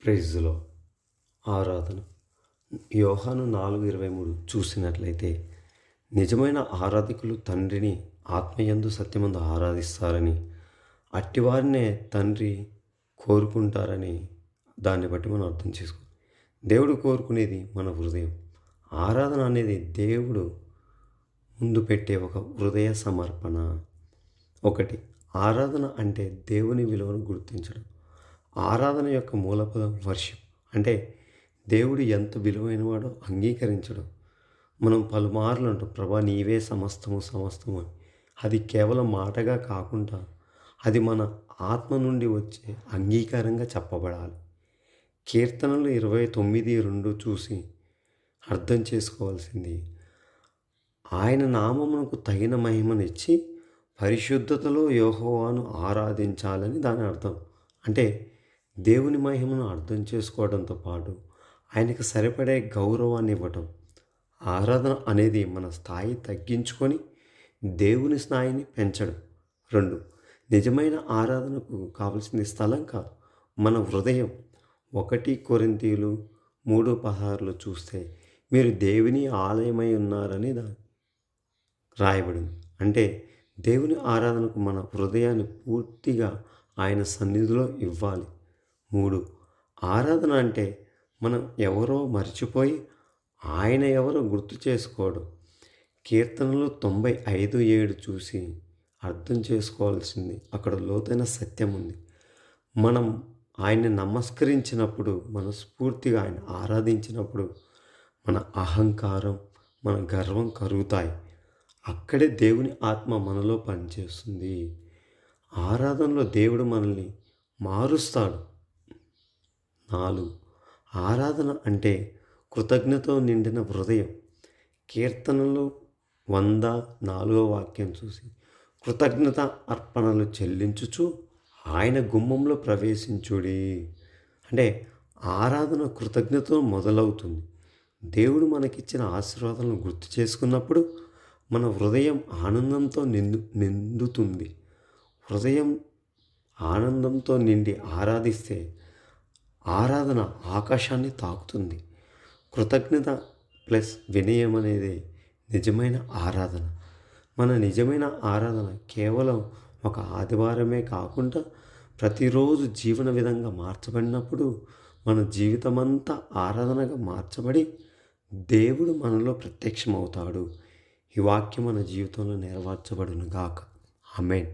ప్రైజ్లో ఆరాధన యోహాను 4:23 చూసినట్లయితే నిజమైన ఆరాధకులు తండ్రిని ఆత్మయందు సత్యమందు ఆరాధిస్తారని అట్టివారినే తండ్రి కోరుకుంటారని దాన్ని బట్టి మనం అర్థం చేసుకోవాలి. దేవుడు కోరుకునేది మన హృదయం. ఆరాధన అనేది దేవుడు ముందు పెట్టే ఒక హృదయ సమర్పణ. ఒకటి, ఆరాధన అంటే దేవుని విలువను గుర్తించడం. ఆరాధన యొక్క మూలపదం వర్షిప్ అంటే దేవుడు ఎంత విలువైనవాడో అంగీకరించడం. మనం పలుమార్లు అంటాం, ప్రభా నీవే సమస్తము సమస్తము అని. అది కేవలం మాటగా కాకుండా అది మన ఆత్మ నుండి వచ్చే అంగీకారంగా చెప్పబడాలి. కీర్తనలు 29:2 చూసి అర్థం చేసుకోవాల్సింది, ఆయన నామమునకు తగిన మహిమనిచ్చి పరిశుద్ధతలో యెహోవాను ఆరాధించాలని దాని అర్థం. అంటే దేవుని మహిమను అర్థం చేసుకోవడంతో పాటు ఆయనకు సరిపడే గౌరవాన్ని ఇవ్వటం. ఆరాధన అనేది మన స్థాయి తగ్గించుకొని దేవుని స్థాయిని పెంచడం. 2, నిజమైన ఆరాధనకు కావలసింది స్థలం కాదు, మన హృదయం. 1 కొరింథీయులు 3:16 చూస్తే మీరు దేవుని ఆలయమై ఉన్నారని రాయబడింది. అంటే దేవుని ఆరాధనకు మన హృదయాన్ని పూర్తిగా ఆయన సన్నిధిలో ఇవ్వాలి. 3, ఆరాధన అంటే మనం ఎవరో మర్చిపోయి ఆయన ఎవరో గుర్తు చేసుకోవడం. కీర్తనలు 95:7 చూసి అర్థం చేసుకోవాల్సింది, అక్కడ లోతైన సత్యం ఉంది. మనం ఆయన్ని నమస్కరించినప్పుడు, మనస్ఫూర్తిగా ఆయన ఆరాధించినప్పుడు మన అహంకారం, మన గర్వం కరుగుతాయి. అక్కడే దేవుని ఆత్మ మనలో పనిచేస్తుంది. ఆరాధనలో దేవుడు మనల్ని మారుస్తాడు. 4, ఆరాధన అంటే కృతజ్ఞతతో నిండిన హృదయం. కీర్తనలు 104 చూసి కృతజ్ఞత అర్పణలు చెల్లించుచు ఆయన గుమ్మంలో ప్రవేశించుడి. అంటే ఆరాధన కృతజ్ఞతతో మొదలవుతుంది. దేవుడు మనకిచ్చిన ఆశీర్వాదాలను గుర్తు చేసుకున్నప్పుడు మన హృదయం ఆనందంతో నిండుతుంది. హృదయం ఆనందంతో నిండి ఆరాధిస్తే ఆరాధన ఆకాశాన్ని తాకుతుంది. కృతజ్ఞత ప్లస్ వినయం అనేది నిజమైన ఆరాధన. మన నిజమైన ఆరాధన కేవలం ఒక ఆదివారమే కాకుండా ప్రతిరోజు జీవన విధంగా మార్చబడినప్పుడు మన జీవితమంతా ఆరాధనగా మార్చబడి దేవుడు మనలో ప్రత్యక్షమవుతాడు. ఈ వాక్యం మన జీవితంలో నెరవేర్చబడును గాక. ఆమేన్.